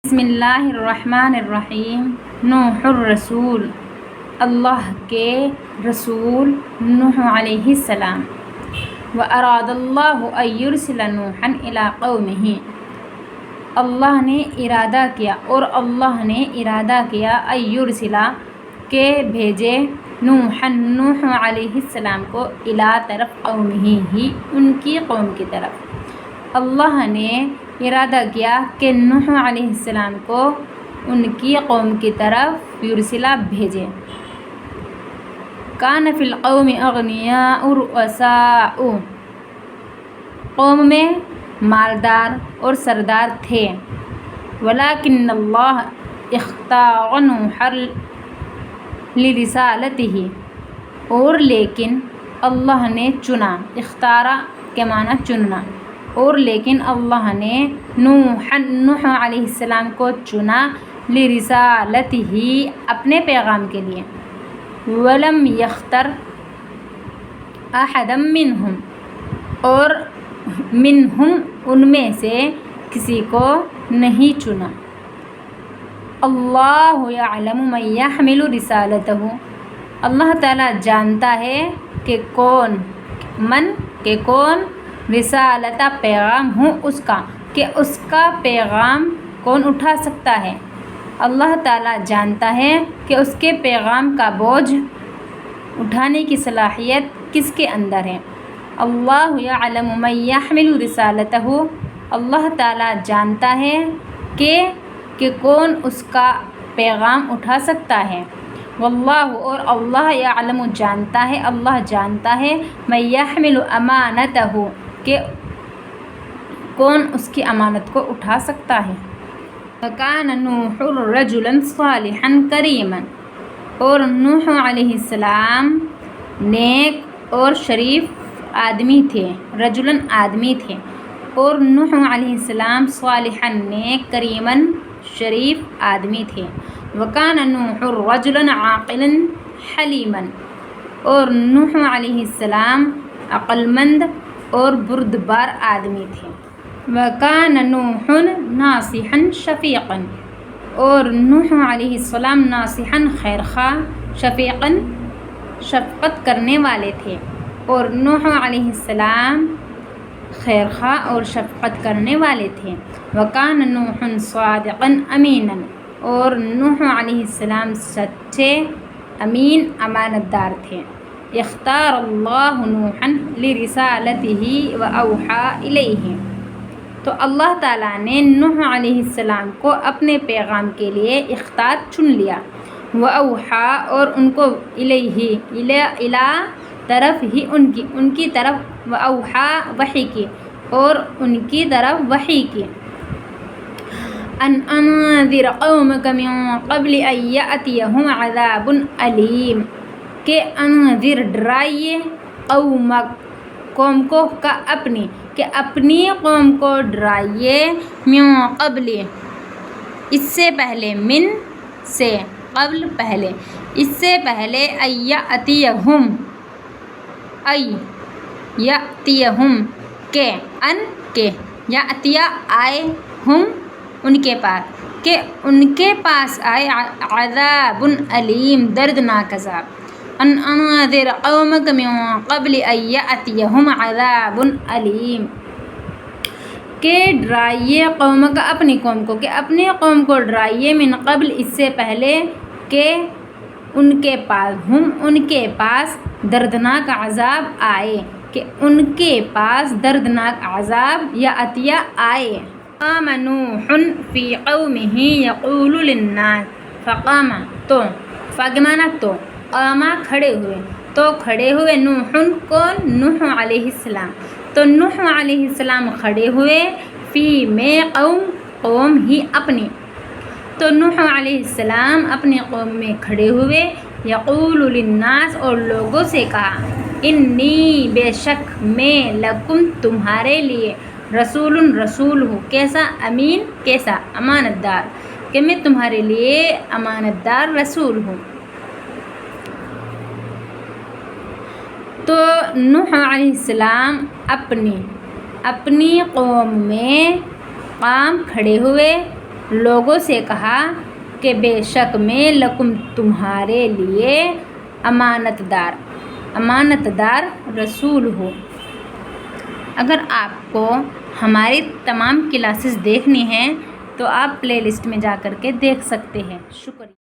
بسم اللہ الرحمن الرحیم۔ نوح الرسول، اللہ کے رسول نوح علیہ السلام۔ وَأَرَادَ اللَّهُ أَن يُرْسِلَ نُوحًا إِلَىٰ قَوْمِهِ، اللہ نے ارادہ کیا اور اللہ نے ارادہ کیا أَن يُرْسِلَ کہ بھیجے نوح علیہ السلام کو إِلَىٰ طرف قومه ہی ان کی قوم کی طرف۔ اللہ نے ارادہ کیا کہ نوح علیہ السلام کو ان کی قوم کی طرف یرسلا بھیجے۔ کان فی القوم اغنیاء رؤساء، قوم میں مالدار اور سردار تھے۔ ولکن اللہ اختار نوحا لرسالتہ، اور لیکن اللہ نے چنا، اختارا کے معنی چننا، اور لیکن اللہ نے نوح علیہ السلام کو چنا لرسالتہ اپنے پیغام کے لیے۔ ولم یختر احدا منہم، اور منہم ان میں سے کسی کو نہیں چنا۔ اللہ یعلم من یحمل رسالتہ، اللہ تعالیٰ جانتا ہے کہ کون رسالت پیغام ہوں اس کا، کہ اس کا پیغام کون اٹھا سکتا ہے۔ اللہ تعالیٰ جانتا ہے کہ اس کے پیغام کا بوجھ اٹھانے کی صلاحیت کس کے اندر ہے۔ اللہ یعلم من یحمل رسالتہ، اللہ تعالیٰ جانتا ہے کہ کون اس کا پیغام اٹھا سکتا ہے۔ واللہ، اور اللہ یعلم جانتا ہے، اللہ جانتا ہے من یحمل امانتہ، کہ کون اس کی امانت کو اٹھا سکتا ہے۔ وَكَانَ نُوحٌ رَجُلًا صَالِحًا كَرِيمًا، اور نوح علیہ السلام نیک اور شریف آدمی تھے، رجلاً آدمی تھے، اور نوح علیہ السلام صالحاً نیک، کریماً شریف آدمی تھے۔ وَكَانَ نُوحٌ رَجُلًا عَاقِلًا حَلِيمًا، اور نوح علیہ السلام عقل مند اور بردبار آدمی تھے۔ وَكَانَ نُوحٌ نَاصِحًا شَفِيقًا، اور نوح علیہ السلام ناصحاً خیر خواہ، شفیقاً شفقت کرنے والے تھے، اور نوح علیہ السلام خیر خواہ اور شفقت کرنے والے تھے۔ وَكَانَ نُوحٌ صَادِقًا أَمِينًا، اور نوح علیہ السلام سچے، امین، امانت دار تھے۔ اختار اللہ نوحا لرسالتہ وأوحى الیہ، تو اللہ تعالیٰ نے نوح علیہ السلام کو اپنے پیغام کے لیے اختار چن لیا۔ وأوحى، اور ان کو الیہ طرف ہی ان کی طرف، وأوحى وحی کی، اور ان کی طرف وحی کی۔ ان انذر قومک من قبل ان یأتیہم عذاب علیم، کہ انذر ڈرائیے قوم کو، کہ اپنی قوم کو ڈرائیے، من قبل اس سے پہلے، من سے قبل پہلے، اس سے پہلے، ان یأتیہم کہ یأتی آئے، ہم ان کے پاس، کہ ان کے پاس آئے، عذاب علیم دردناک عذاب۔ ان انذر قومک من قبل ان یأتیہم عذاب علیم، کہ ڈرائیے قومک اپنی قوم کو، کہ اپنی قوم کو ڈرائیے، من قبل اس سے پہلے، کہ ان کے پاس دردناک عذاب آئے، کہ ان کے پاس دردناک عذاب یأتی آئے۔ فقام نوح فی قومہ یقول للناس، فقام تو، فگمانا تو، قاما کھڑے ہوئے، نوح علیہ السلام، تو نوح علیہ السلام کھڑے ہوئے، فی میں قوم ہی اپنی، تو نوح علیہ السلام اپنی قوم میں کھڑے ہوئے، یقول للناس، اور لوگوں سے کہا، انی بے شک میں، لکم تمہارے لیے، رسول ہوں، کیسا؟ امین، کیسا؟ امانت دار، کہ میں تمہارے لیے امانت دار رسول ہوں۔ تو نوح علیہ السلام اپنی قوم میں قام کھڑے ہوئے، لوگوں سے کہا کہ بے شک میں لکم تمہارے لیے امانت دار رسول ہوں۔ اگر آپ کو ہماری تمام کلاسز دیکھنی ہیں تو آپ پلے لسٹ میں جا کر کے دیکھ سکتے ہیں۔ شکریہ۔